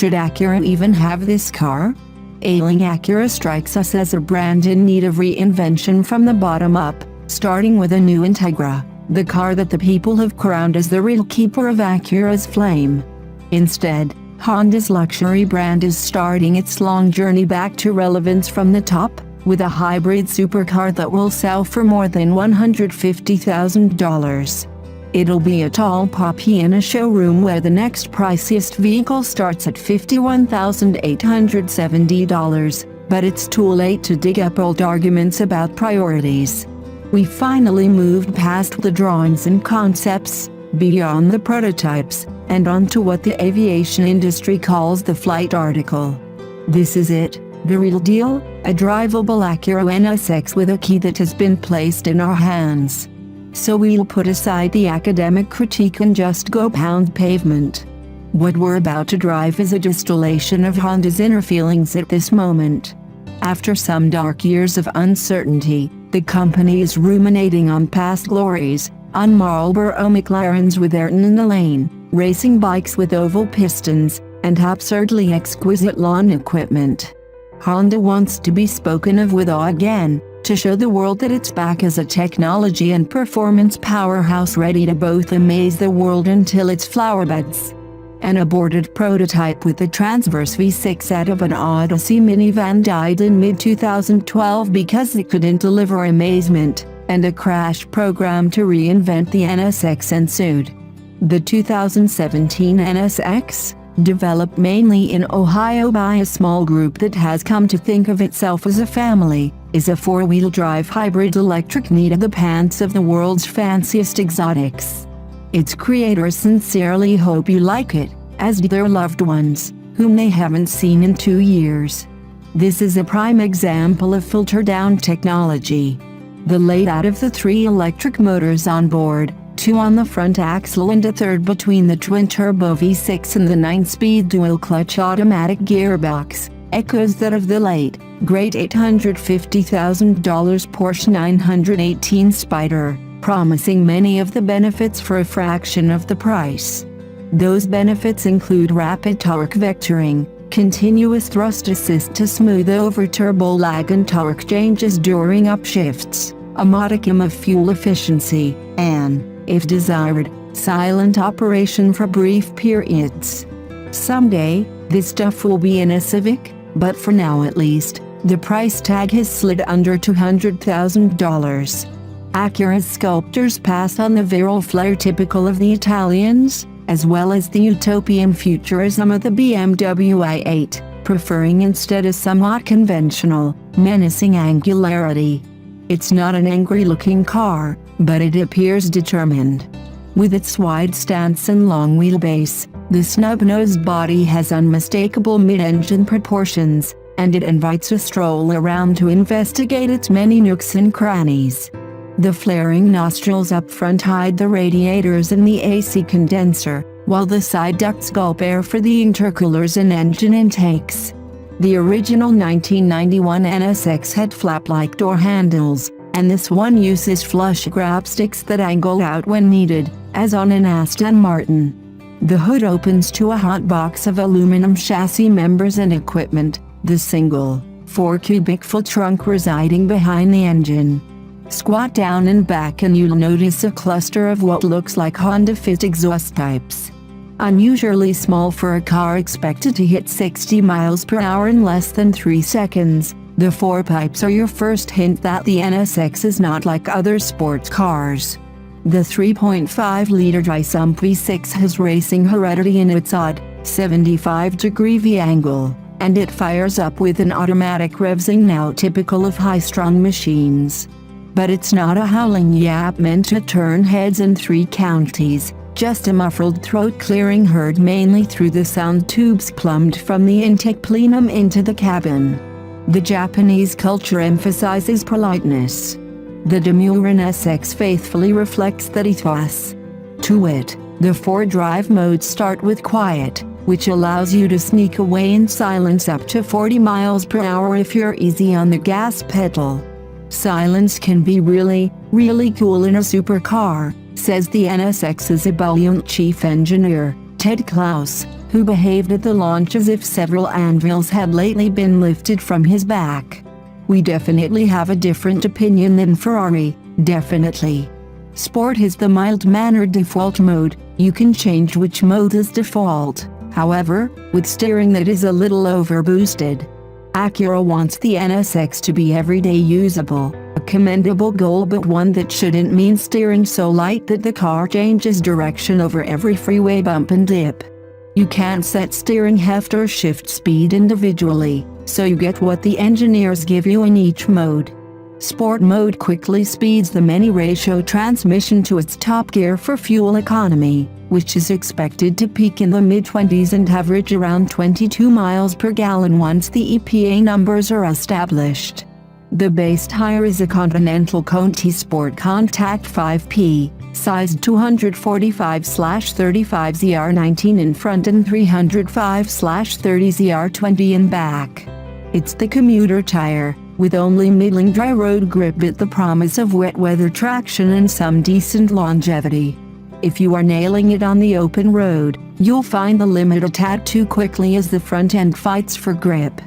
Should Acura even have this car? Ailing Acura strikes us as a brand in need of reinvention from the bottom up, starting with a new Integra, the car that the people have crowned as the real keeper of Acura's flame. Instead, Honda's luxury brand is starting its long journey back to relevance from the top, with a hybrid supercar that will sell for more than $150,000. It'll be a tall poppy in a showroom where the next priciest vehicle starts at $51,870, but it's too late to dig up old arguments about priorities. We finally moved past the drawings and concepts, beyond the prototypes, and onto what the aviation industry calls the flight article. This is it, the real deal, a drivable Acura NSX with a key that has been placed in our hands. So we'll put aside the academic critique and just go pound pavement. What we're about to drive is a distillation of Honda's inner feelings at this moment. After some dark years of uncertainty, the company is ruminating on past glories, on Marlboro McLarens with Ayrton in the lane, racing bikes with oval pistons, and absurdly exquisite lawn equipment. Honda wants to be spoken of with awe again, to show the world that it's back as a technology and performance powerhouse ready to both amaze the world until its flowerbeds. An aborted prototype with the transverse V6 out of an Odyssey minivan died in mid-2012 because it couldn't deliver amazement, and a crash program to reinvent the NSX ensued. The 2017 NSX, developed mainly in Ohio by a small group that has come to think of itself as a family, is a four-wheel drive hybrid electric need-of-the-pants of the world's fanciest exotics. Its creators sincerely hope you like it, as do their loved ones, whom they haven't seen in 2 years. This is a prime example of filter-down technology. The layout of the 3 electric motors on board, 2 on the front axle and a third between the twin-turbo V6 and the 9-speed dual-clutch automatic gearbox, echoes that of the late, great $850,000 Porsche 918 Spyder, promising many of the benefits for a fraction of the price. Those benefits include rapid torque vectoring, continuous thrust assist to smooth over turbo lag and torque changes during upshifts, a modicum of fuel efficiency, and, if desired, silent operation for brief periods. Someday, this stuff will be in a Civic, but for now at least, the price tag has slid under $200,000. Acura's sculptors pass on the virile flair typical of the Italians, as well as the utopian futurism of the BMW i8, preferring instead a somewhat conventional, menacing angularity. It's not an angry-looking car, but it appears determined. With its wide stance and long wheelbase, the snub-nosed body has unmistakable mid-engine proportions, and it invites a stroll around to investigate its many nooks and crannies. The flaring nostrils up front hide the radiators and the AC condenser, while the side ducts gulp air for the intercoolers and engine intakes. The original 1991 NSX had flap-like door handles, and this one uses flush grab sticks that angle out when needed, as on an Aston Martin. The hood opens to a hot box of aluminum chassis members and equipment, the single, 4-cubic-foot trunk residing behind the engine. Squat down and back and you'll notice a cluster of what looks like Honda-fit exhaust pipes. Unusually small for a car expected to hit 60 miles per hour in less than 3 seconds, the 4 pipes are your first hint that the NSX is not like other sports cars. The 3.5-liter dry-sump V6 has racing heredity in its odd, 75-degree V-angle, and it fires up with an automatic revsing now typical of high-strung machines. But it's not a howling yap meant to turn heads in 3 counties, just a muffled throat-clearing heard mainly through the sound tubes plumbed from the intake plenum into the cabin. The Japanese culture emphasizes politeness. The demure NSX faithfully reflects that ethos. To wit, the 4 drive modes start with quiet, which allows you to sneak away in silence up to 40 miles per hour if you're easy on the gas pedal. Silence can be really, really cool in a supercar, says the NSX's ebullient chief engineer, Ted Klaus, who behaved at the launch as if several anvils had lately been lifted from his back. We definitely have a different opinion than Ferrari, definitely. Sport is the mild-mannered default mode. You can change which mode is default, however, with steering that is a little overboosted. Acura wants the NSX to be everyday usable, a commendable goal but one that shouldn't mean steering so light that the car changes direction over every freeway bump and dip. You can't set steering heft or shift speed individually, so you get what the engineers give you in each mode. Sport mode quickly speeds the many-ratio transmission to its top gear for fuel economy, which is expected to peak in the mid-20s and average around 22 miles per gallon once the EPA numbers are established. The base tire is a Continental Conti Sport Contact 5P, size 245/35 ZR19 in front and 305/30 ZR20 in back. It's the commuter tire, with only middling dry road grip but the promise of wet weather traction and some decent longevity. If you are nailing it on the open road, you'll find the limit a tad too quickly as the front end fights for grip.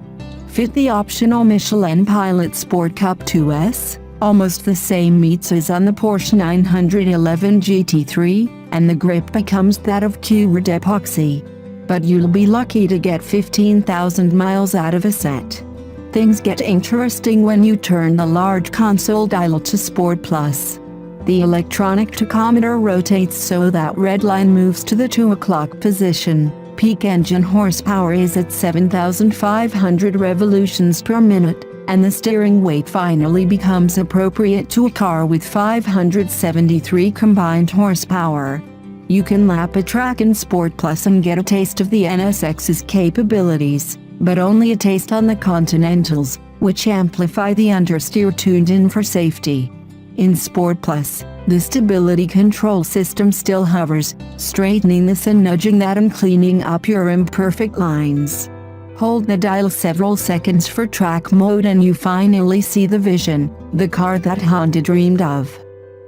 Fit the optional Michelin Pilot Sport Cup 2S, almost the same meats as on the Porsche 911 GT3, and the grip becomes that of Cured epoxy. But you'll be lucky to get 15,000 miles out of a set. Things get interesting when you turn the large console dial to Sport Plus. The electronic tachometer rotates so that red line moves to the 2 o'clock position. Peak engine horsepower is at 7,500 revolutions per minute, and the steering weight finally becomes appropriate to a car with 573 combined horsepower. You can lap a track in Sport Plus and get a taste of the NSX's capabilities, but only a taste on the Continentals, which amplify the understeer tuned in for safety. In Sport Plus, the stability control system still hovers, straightening this and nudging that and cleaning up your imperfect lines. Hold the dial several seconds for track mode and you finally see the vision, the car that Honda dreamed of.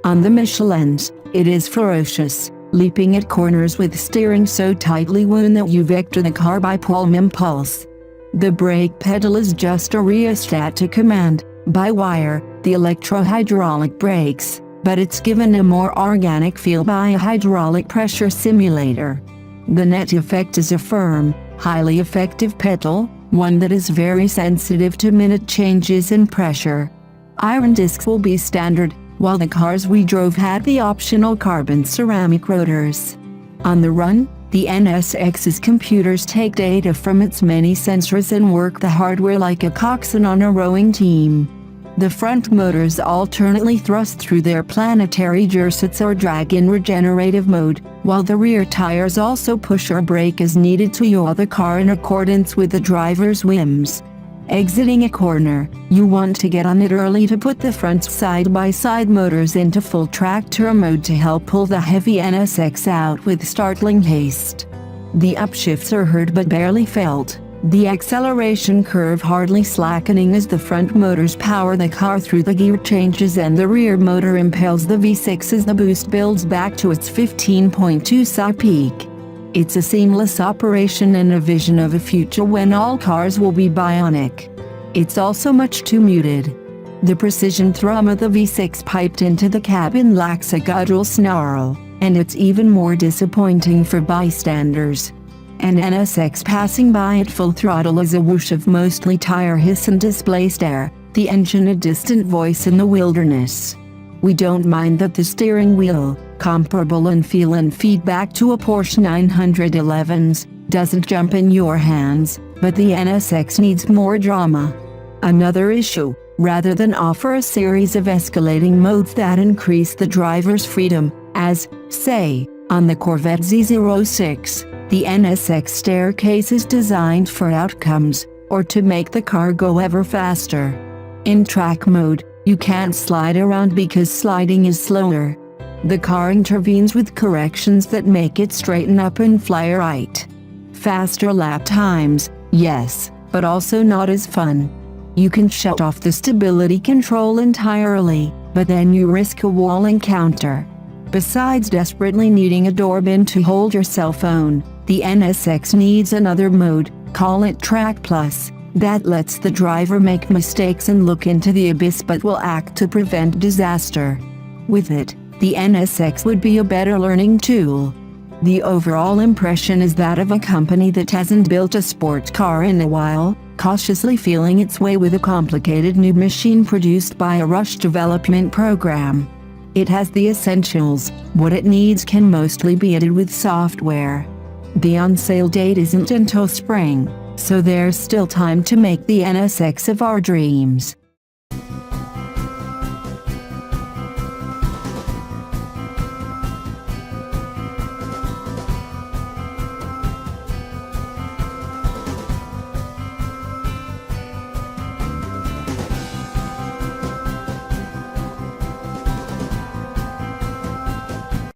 On the Michelins, it is ferocious, leaping at corners with steering so tightly wound that you vector the car by palm impulse. The brake pedal is just a rheostat to command, by wire, the electro-hydraulic brakes, but it's given a more organic feel by a hydraulic pressure simulator. The net effect is a firm, highly effective pedal, one that is very sensitive to minute changes in pressure. Iron discs will be standard, while the cars we drove had the optional carbon ceramic rotors. On the run, the NSX's computers take data from its many sensors and work the hardware like a coxswain on a rowing team. The front motors alternately thrust through their planetary gearsets or drag in regenerative mode, while the rear tires also push or brake as needed to yaw the car in accordance with the driver's whims. Exiting a corner, you want to get on it early to put the front side-by-side motors into full tractor mode to help pull the heavy NSX out with startling haste. The upshifts are heard but barely felt, the acceleration curve hardly slackening as the front motors power the car through the gear changes and the rear motor impels the V6 as the boost builds back to its 15.2 SI peak. It's a seamless operation and a vision of a future when all cars will be bionic. It's also much too muted. The precision thrum of the V6 piped into the cabin lacks a guttural snarl, and it's even more disappointing for bystanders. An NSX passing by at full throttle is a whoosh of mostly tire hiss and displaced air, the engine a distant voice in the wilderness. We don't mind that the steering wheel, comparable in feel and feedback to a Porsche 911's, doesn't jump in your hands, but the NSX needs more drama. Another issue, rather than offer a series of escalating modes that increase the driver's freedom, as, say, on the Corvette Z06, the NSX staircase is designed for outcomes, or to make the car go ever faster. In track mode, you can't slide around because sliding is slower. The car intervenes with corrections that make it straighten up and fly right. Faster lap times, yes, but also not as fun. You can shut off the stability control entirely, but then you risk a wall encounter. Besides desperately needing a door bin to hold your cell phone, The NSX needs another mode, call it Track Plus, that lets the driver make mistakes and look into the abyss but will act to prevent disaster. With it, the NSX would be a better learning tool. The overall impression is that of a company that hasn't built a sports car in a while, cautiously feeling its way with a complicated new machine produced by a rushed development program. It has the essentials, what it needs can mostly be added with software. The on-sale date isn't until spring, so there's still time to make the NSX of our dreams.